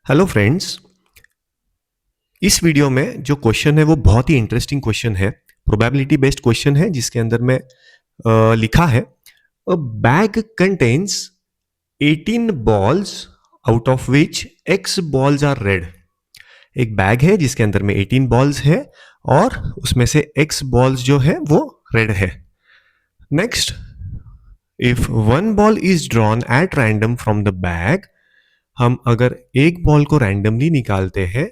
Hello friends. इस video में जो क्वेश्चन है वो बहुत ही इंटरेस्टिंग क्वेश्चन है। प्रोबेबिलिटी बेस्ड क्वेश्चन है जिसके अंदर में लिखा है a bag contains 18 balls out of which x balls are red. एक बैग है जिसके अंदर में 18 बॉल्स है और उसमें से एक्स बॉल्स जो है वो रेड है। Next, if one ball is drawn at random from the bag, हम अगर एक बॉल को रैंडमली निकालते हैं,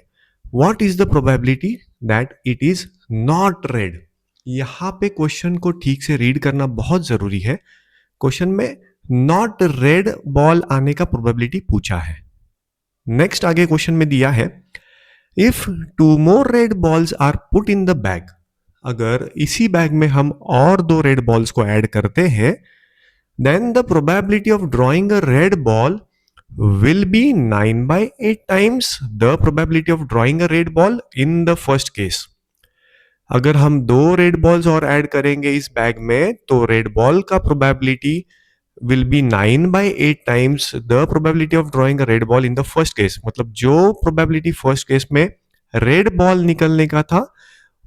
what is the probability that it is not red. यहां पे क्वेश्चन को ठीक से रीड करना बहुत जरूरी है। क्वेश्चन में नॉट रेड बॉल आने का प्रोबेबिलिटी पूछा है। नेक्स्ट आगे क्वेश्चन में दिया है if two more red balls are put in the bag, अगर इसी बैग में हम और दो रेड बॉल्स को ऐड करते हैं, then the probability of drawing a red ball will be 9 by 8 times the probability of drawing a red ball in the first case. अगर हम दो रेड बॉल्स और ऐड करेंगे इस बैग में तो रेड बॉल का probability will be 9 by 8 times the probability of drawing a red ball in the first case. मतलब जो प्रोबेबिलिटी फर्स्ट केस में रेड बॉल निकलने का था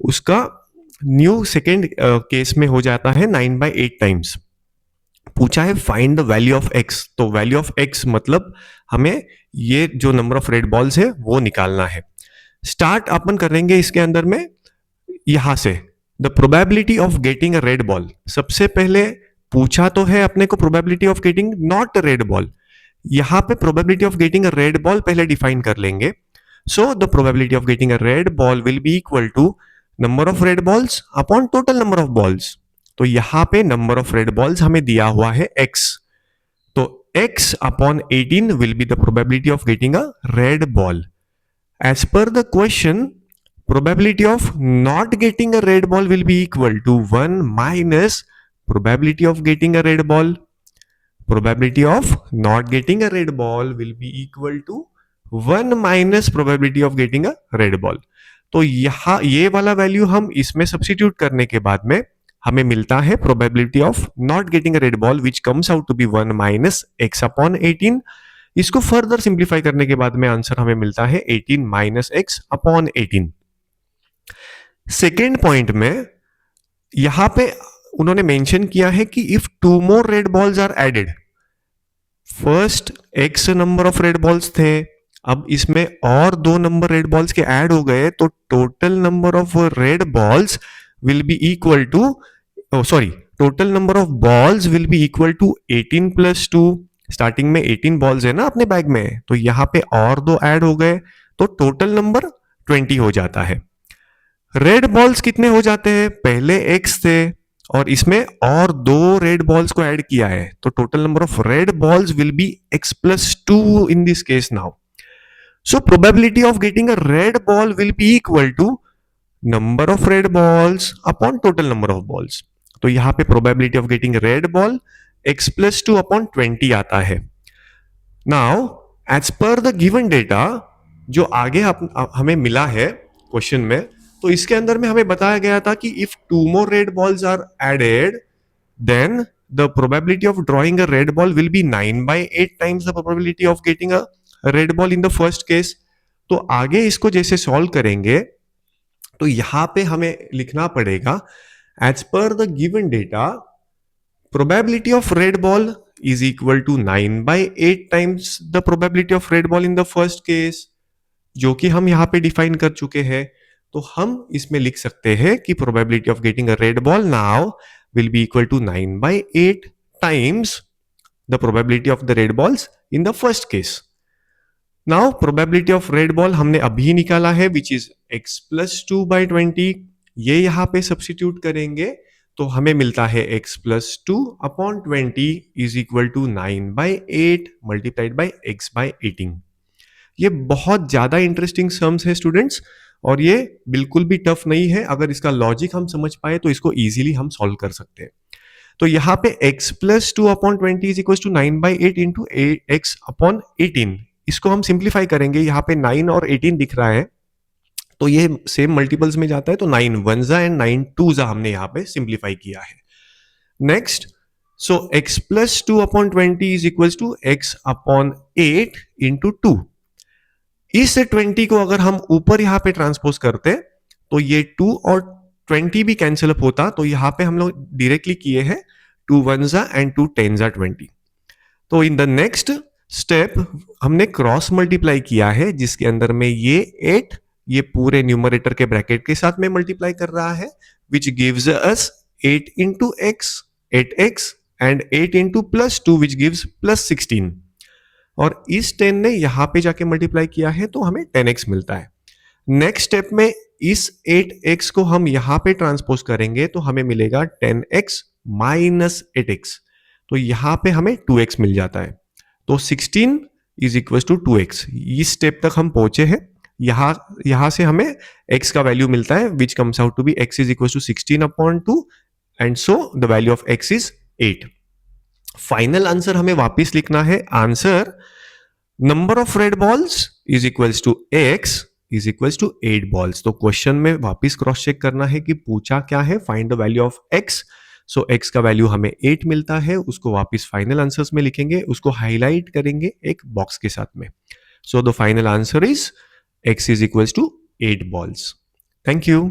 उसका न्यू सेकेंड केस में हो जाता है 9 by 8 टाइम्स। पूछा है find the value of x, तो वैल्यू ऑफ एक्स मतलब हमें ये जो नंबर ऑफ रेड बॉल्स है वो निकालना है। स्टार्ट अपन करेंगे इसके अंदर में यहां से the probability of getting a red ball. सबसे पहले पूछा तो है अपने को probability of getting not a red ball. यहां पे probability of getting a red ball पहले डिफाइन कर लेंगे। So the probability of getting a red ball will be equal to number of red balls upon total number of balls. तो यहां पे number of red balls हमें दिया हुआ है x, तो x upon 18 will be the probability of getting a red ball. As per the question, probability of not getting a red ball will be equal to 1 minus probability of getting a red ball. Probability of not getting a red ball will be equal to 1 minus probability of getting a red ball. तो यहां ये वाला value हम इसमें substitute करने के बाद में हमें मिलता है probability of not getting a red ball which comes out to be 1 minus x upon 18। इसको फर्दर सिंप्लीफाई करने के बाद में आंसर हमें मिलता है 18 minus x upon 18। Second point में यहां पे उन्होंने मेंशन किया है कि if two more red balls are added, first x number of red balls थे, अब इसमें और दो नंबर रेड बॉल्स के ऐड हो गए तो total number of red balls will be equal to sorry total number of balls will be equal to 18 plus 2। Starting में 18 बॉल्स है ना अपने बैग में, तो यहां पे और दो ऐड हो गए तो टोटल नंबर 20 हो जाता है। रेड बॉल्स कितने हो जाते हैं, पहले एक्स थे और इसमें और दो रेड बॉल्स को ऐड किया है तो total number of red balls will be x plus 2 in this case now. So probability of getting a red ball will be equal to number of red balls upon total number of balls. तो यहां पे probability of getting red ball x plus 2 upon 20 आता है। Now as per the given data जो आगे हमें मिला है क्वेश्चन में, तो इसके अंदर में हमें बताया गया था कि if two more red balls are added then the probability of drawing a red ball will be 9 by 8 times the probability of getting a red ball in the first case. तो आगे इसको जैसे सॉल्व करेंगे तो यहां पे हमें लिखना पड़ेगा as per the given data probability of red ball is equal to 9 by 8 times the probability of red ball in the first case, जो कि हम यहाँ पे डिफाइन कर चुके हैं। तो हम इसमें लिख सकते हैं कि probability of getting a red ball now will be equal to 9 by 8 times the probability of the red balls in the first case. Now probability of red ball हमने अभी निकाला है which is x plus 2 by 20। ये यहाँ पे substitute करेंगे तो हमें मिलता है x plus 2 upon 20 is equal to 9 by 8 multiplied by x by 18। ये बहुत ज्यादा इंटरेस्टिंग सम्स है स्टूडेंट्स और ये बिल्कुल भी टफ नहीं है। अगर इसका लॉजिक हम समझ पाए तो इसको इजीली हम सॉल्व कर सकते हैं। तो यहाँ पे x plus 2 upon 20 is equal to 9 by 8 into x upon 18। इसको हम सिंप्लीफाई करेंगे, यहाँ पे 9 और 18 दिख रहा है तो ये सेम मल्टीपल्स में जाता है, तो 9 वनजा एंड 9 टूजा हमने यहाँ पे सिंप्लीफाई किया है। Next, so x plus 2 upon 20 is equal to x upon 8 into 2। इस 20 को अगर हम ऊपर यहां पे ट्रांसपोज करते तो ये 2 और 20 भी कैंसिल अप होता, तो यहां पे हम लोग डायरेक्टली किए हैं 2 1 एंड 2 10 20। तो इन द नेक्स्ट स्टेप हमने क्रॉस मल्टीप्लाई किया है, जिसके अंदर में ये 8 ये पूरे न्यूमरेटर के ब्रैकेट के साथ में मल्टीप्लाई कर रहा है, which gives us 8 into x 8x and 8 into plus 2 which gives plus 16। और इस 10 ने यहां पे जाके मल्टीप्लाई किया है तो हमें 10x मिलता है। नेक्स्ट स्टेप में इस 8x को हम यहां पे ट्रांसपोज करेंगे तो हमें मिलेगा 10x माइनस 8x, तो यहां पे हमें 2x मिल जाता है। तो 16 इज इक्वल टू 2x। इस स्टेप तक हम पहुंचे हैं। यहां से हमें x का वैल्यू मिलता है which comes out to be x is equal to 16/2 and so the value of x is 8। Final answer हमें वापस लिखना है। Answer number of red balls is equals to x is equals to 8 balls. तो question में वापस cross check करना है कि पूछा क्या है, find the value of x। So x का वैल्यू हमें 8 मिलता है, उसको वापस फाइनल आंसर्स में लिखेंगे, उसको हाईलाइट करेंगे एक बॉक्स के साथ में। So the final answer is x is equals to 8 balls. Thank you.